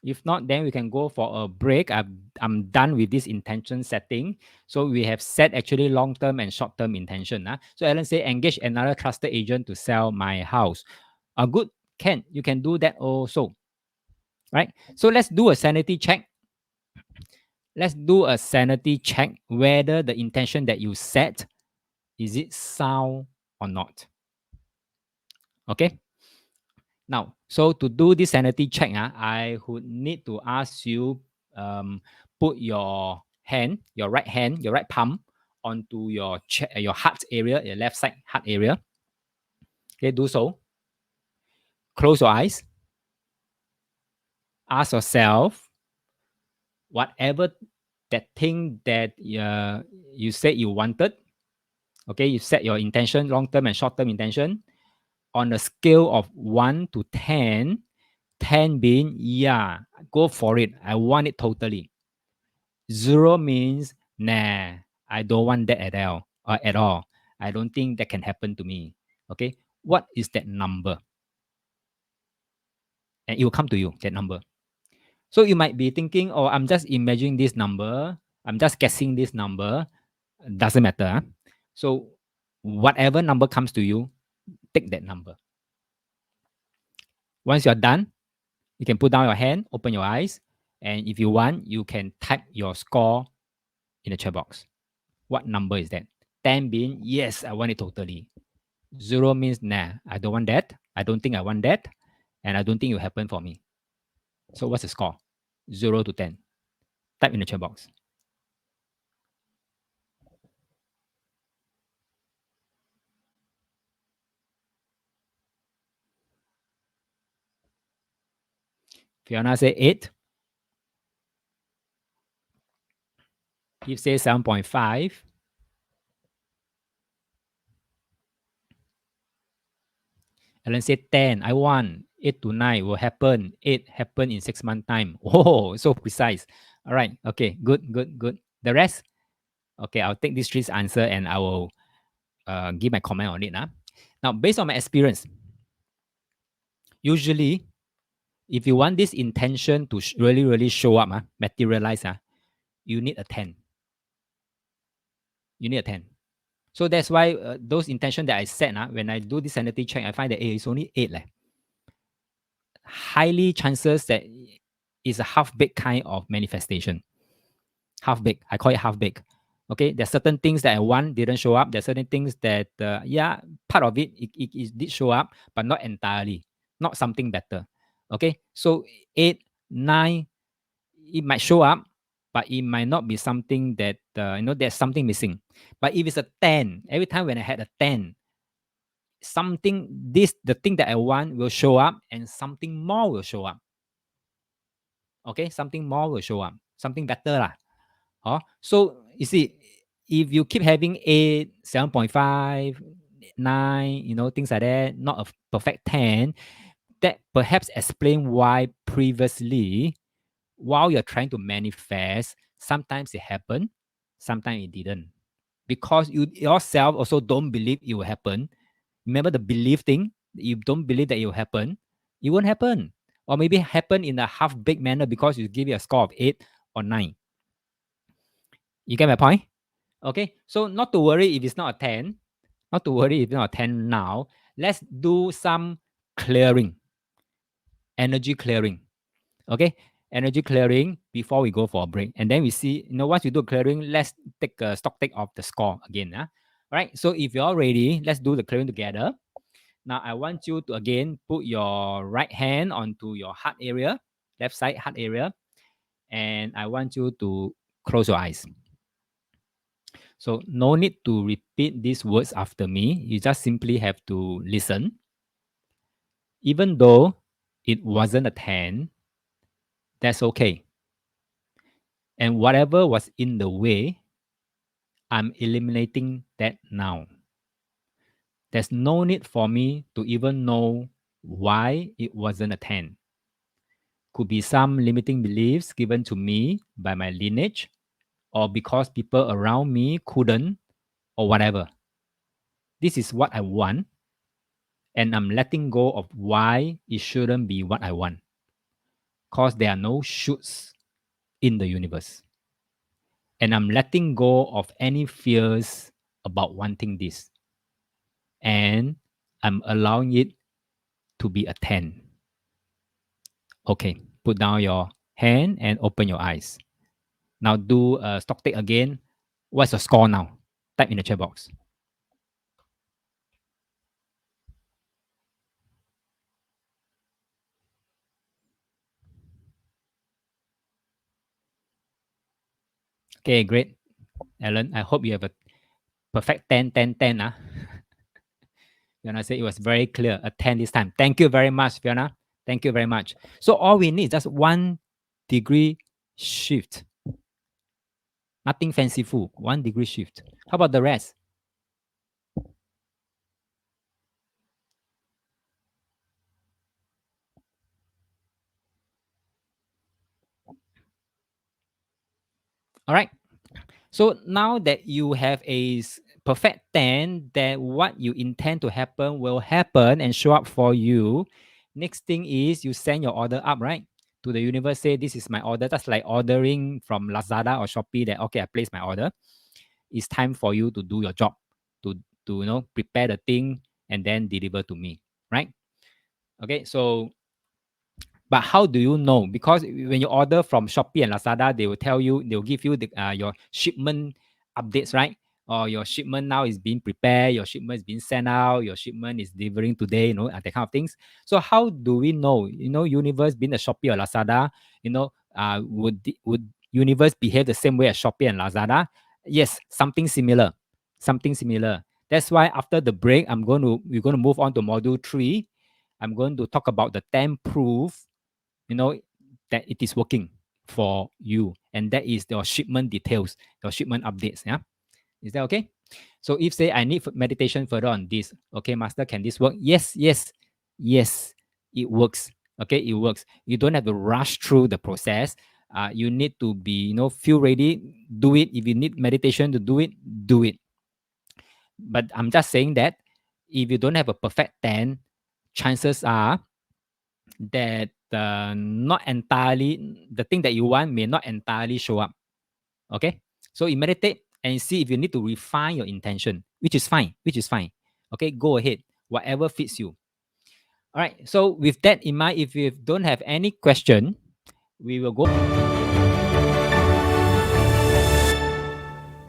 S1: If not, then we can go for a break. I'm done with this intention setting. So we have set actually long-term and short-term intention. So Alan say engage another trusted agent to sell my house. Good. You can do that also. Right. So let's do a sanity check. Let's do a sanity check whether the intention that you set is it sound or not. Okay. Now, so to do this sanity check, I would need to ask you put your hand, your right palm onto your heart area, your left side heart area. Okay, do so. Close your eyes. Ask yourself whatever that thing that you said you wanted. Okay, you set your intention, long-term and short-term intention on a scale of 1 to 10, 10 being, yeah, go for it. I want it totally. 0 means, nah, I don't want that at all. At all. I don't think that can happen to me. Okay, what is that number? And it will come to you, that number. So you might be thinking, oh, I'm just imagining this number. I'm just guessing this number. Doesn't matter. So whatever number comes to you, take that number. Once you're done, you can put down your hand, open your eyes, and if you want, you can type your score in the chat box. What number is that? 10 being, yes, I want it totally. 0 means, nah, I don't want that. I don't think I want that. And I don't think it will happen for me. So what's the score? 0 to 10. Type in the chat box. Fiona say 8. If say 7.5. Alan said 10. I want 8 to 9 will happen. 8 happen in 6 months time. Oh, so precise. All right. Okay. Good. Good. Good. The rest. Okay. I'll take these three answer and I will give my comment on it. Now, based on my experience, usually, if you want this intention to really, really show up, materialize, you need a 10. You need a 10. So that's why those intention that I set, when I do this sanity check, I find that it's only 8. Highly chances that it's a half-baked kind of manifestation. Half-baked. I call it half-baked. Okay, there's certain things that I want didn't show up. There's certain things that, part of it did show up, but not entirely. Not something better. Okay, so 8, 9, it might show up, but it might not be something that, there's something missing. But if it's a 10, every time when I had a 10, the thing that I want will show up and something more will show up. Okay, something more will show up. Something better lah. So you see, if you keep having 8, 7.5, 9, things like that, not a perfect 10, that perhaps explain why previously, while you're trying to manifest, sometimes it happened, sometimes it didn't. Because you yourself also don't believe it will happen. Remember the belief thing? You don't believe that it will happen, it won't happen. Or maybe happen in a half-baked manner because you give it a score of 8 or 9. You get my point? Okay, so not to worry if it's not a 10. Not to worry if it's not a 10 now. Let's do some clearing. Energy clearing. Okay, energy clearing before we go for a break. And then we see, once we do clearing, let's take a stock take of the score again. All right, so if you're ready, let's do the clearing together. Now, I want you to again put your right hand onto your heart area, left side heart area. And I want you to close your eyes. So no need to repeat these words after me. You just simply have to listen. Even though it wasn't a 10, that's okay. And whatever was in the way, I'm eliminating that now. There's no need for me to even know why it wasn't a 10. Could be some limiting beliefs given to me by my lineage, or because people around me couldn't, or whatever. This is what I want, and I'm letting go of why it shouldn't be what I want. Because there are no shoulds in the universe. And I'm letting go of any fears about wanting this. And I'm allowing it to be a 10. Okay, put down your hand and open your eyes. Now do a stock take again. What's your score now? Type in the chat box. Okay, great. Alan, I hope you have a perfect 10, 10, 10. Fiona said it was very clear, a 10 this time. Thank you very much, Fiona. Thank you very much. So all we need is just 1 degree shift. Nothing fanciful, 1 degree shift. How about the rest? All right. So now that you have a perfect 10, that what you intend to happen will happen and show up for you. Next thing is you send your order up, right? To the universe, say, this is my order. That's like ordering from Lazada or Shopee that, okay, I place my order. It's time for you to do your job, to prepare the thing and then deliver to me, right? Okay, so but how do you know? Because when you order from Shopee and Lazada, they will tell you, they will give you your shipment updates, right? or your shipment now is being prepared, your shipment is being sent out, your shipment is delivering today, that kind of things. So how do we know, Universe being a Shopee or Lazada, would Universe behave the same way as Shopee and Lazada? Yes, something similar, something similar. That's why after the break, we're going to move on to module 3. I'm going to talk about the 10 proof, that it is working for you, and that is your shipment details, your shipment updates. Yeah, is that okay? So if say I need meditation further on this, okay, master, can this work? Yes, yes, yes, it works. Okay, it works. You don't have to rush through the process. You need to be, feel ready, do it. If you need meditation to do it, do it. But I'm just saying that if you don't have a perfect 10, chances are that not entirely the thing that you want may not entirely show up. Okay, so you meditate and see if you need to refine your intention, which is fine, Okay, go ahead, whatever fits you. All right, so with that in mind, if you don't have any question, we will go.